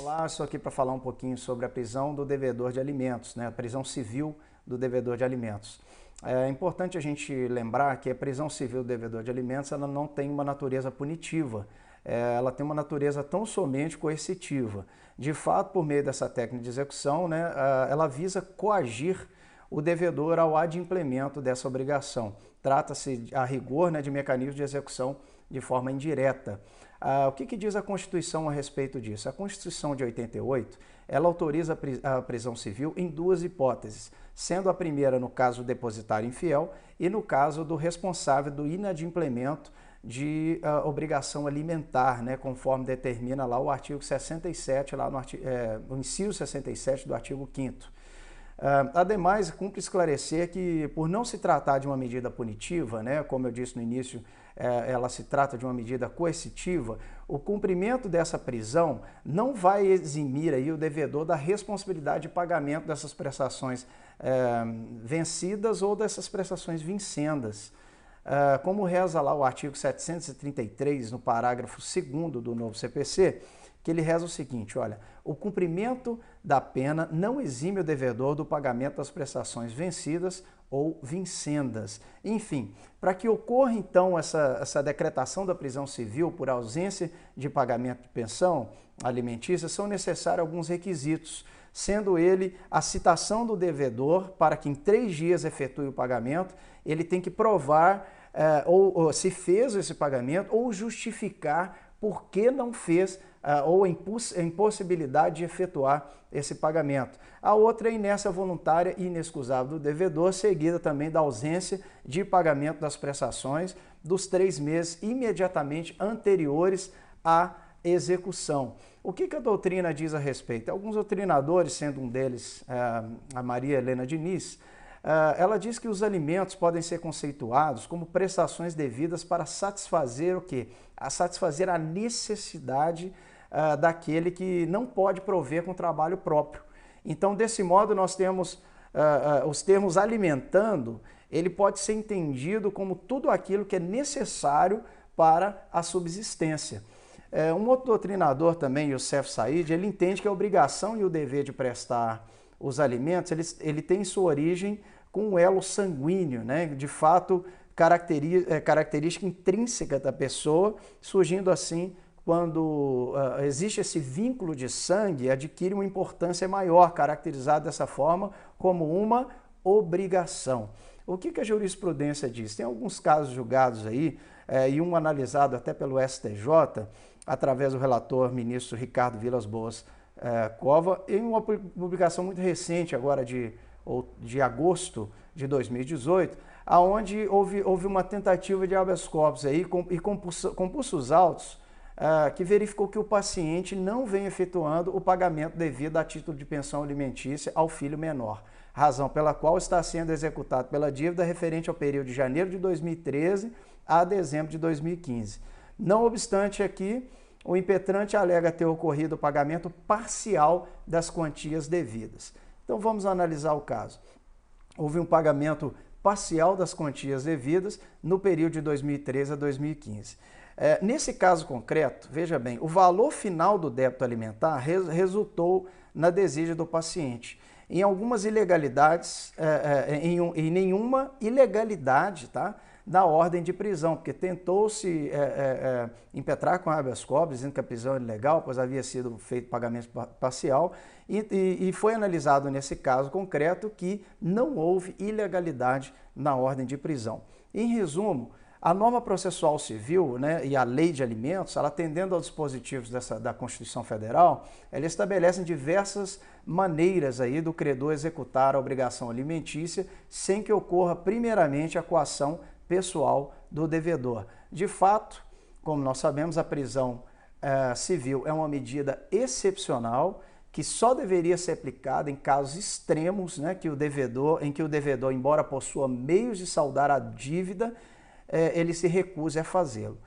Olá, estou aqui para falar um pouquinho sobre a prisão do devedor de alimentos, né? A prisão civil do devedor de alimentos. É importante a gente lembrar que a prisão civil do devedor de alimentos ela não tem uma natureza punitiva, ela tem uma natureza tão somente coercitiva. De fato, por meio dessa técnica de execução, né, ela visa coagir o devedor ao adimplemento dessa obrigação. Trata-se, a rigor, né, de mecanismo de execução de forma indireta. O que diz a Constituição a respeito disso? A Constituição de 88, ela autoriza a prisão civil em duas hipóteses, sendo a primeira no caso do depositário infiel e no caso do responsável do inadimplemento de obrigação alimentar, né, conforme determina lá o artigo 67, lá no inciso 67 do artigo 5º. Ademais, cumpre esclarecer que, por não se tratar de uma medida punitiva, né, como eu disse no início, ela se trata de uma medida coercitiva, o cumprimento dessa prisão não vai eximir aí o devedor da responsabilidade de pagamento dessas prestações vencidas ou dessas prestações vincendas. Como reza lá o artigo 733, no parágrafo 2º do novo CPC, que ele reza o seguinte, olha, o cumprimento da pena não exime o devedor do pagamento das prestações vencidas ou vincendas. Enfim, para que ocorra então essa decretação da prisão civil por ausência de pagamento de pensão alimentícia, são necessários alguns requisitos, sendo ele a citação do devedor para que em 3 dias efetue o pagamento, ele tem que provar ou se fez esse pagamento ou justificar por que não fez ou a impossibilidade de efetuar esse pagamento. A outra é a inércia voluntária e inexcusável do devedor, seguida também da ausência de pagamento das prestações dos 3 meses imediatamente anteriores à execução. O que a doutrina diz a respeito? Alguns doutrinadores, sendo um deles a Maria Helena Diniz, ela diz que os alimentos podem ser conceituados como prestações devidas para satisfazer o quê? Satisfazer a necessidade daquele que não pode prover com trabalho próprio. Então, desse modo, nós temos os termos alimentando, ele pode ser entendido como tudo aquilo que é necessário para a subsistência. Um outro doutrinador também, Youssef Said, ele entende que a obrigação e o dever de prestar os alimentos, ele tem sua origem com um elo sanguíneo, né? De fato, característica intrínseca da pessoa, surgindo assim quando existe esse vínculo de sangue, adquire uma importância maior, caracterizado dessa forma como uma obrigação. O que a jurisprudência diz? Tem alguns casos julgados aí, e um analisado até pelo STJ, através do relator ministro Ricardo Vilas Boas Cova, em uma publicação muito recente, agora de agosto de 2018, onde houve uma tentativa de habeas corpus aí, e compulsos autos, que verificou que o paciente não vem efetuando o pagamento devido a título de pensão alimentícia ao filho menor, razão pela qual está sendo executado pela dívida referente ao período de janeiro de 2013 a dezembro de 2015. Não obstante aqui, o impetrante alega ter ocorrido o pagamento parcial das quantias devidas. Então vamos analisar o caso. Houve um pagamento parcial das quantias devidas no período de 2013 a 2015. Nesse caso concreto, veja bem, o valor final do débito alimentar resultou na desídia do paciente. Em algumas ilegalidades, em nenhuma ilegalidade, tá? Da ordem de prisão, porque tentou-se impetrar com habeas corpus, dizendo que a prisão era ilegal, pois havia sido feito pagamento parcial, e foi analisado nesse caso concreto que não houve ilegalidade na ordem de prisão. Em resumo, a norma processual civil, né, e a lei de alimentos, ela atendendo aos dispositivos da Constituição Federal, ela estabelece diversas maneiras aí do credor executar a obrigação alimentícia sem que ocorra primeiramente a coação pessoal do devedor. De fato, como nós sabemos, a prisão civil é uma medida excepcional que só deveria ser aplicada em casos extremos, né, em que o devedor, embora possua meios de saldar a dívida, ele se recuse a fazê-lo.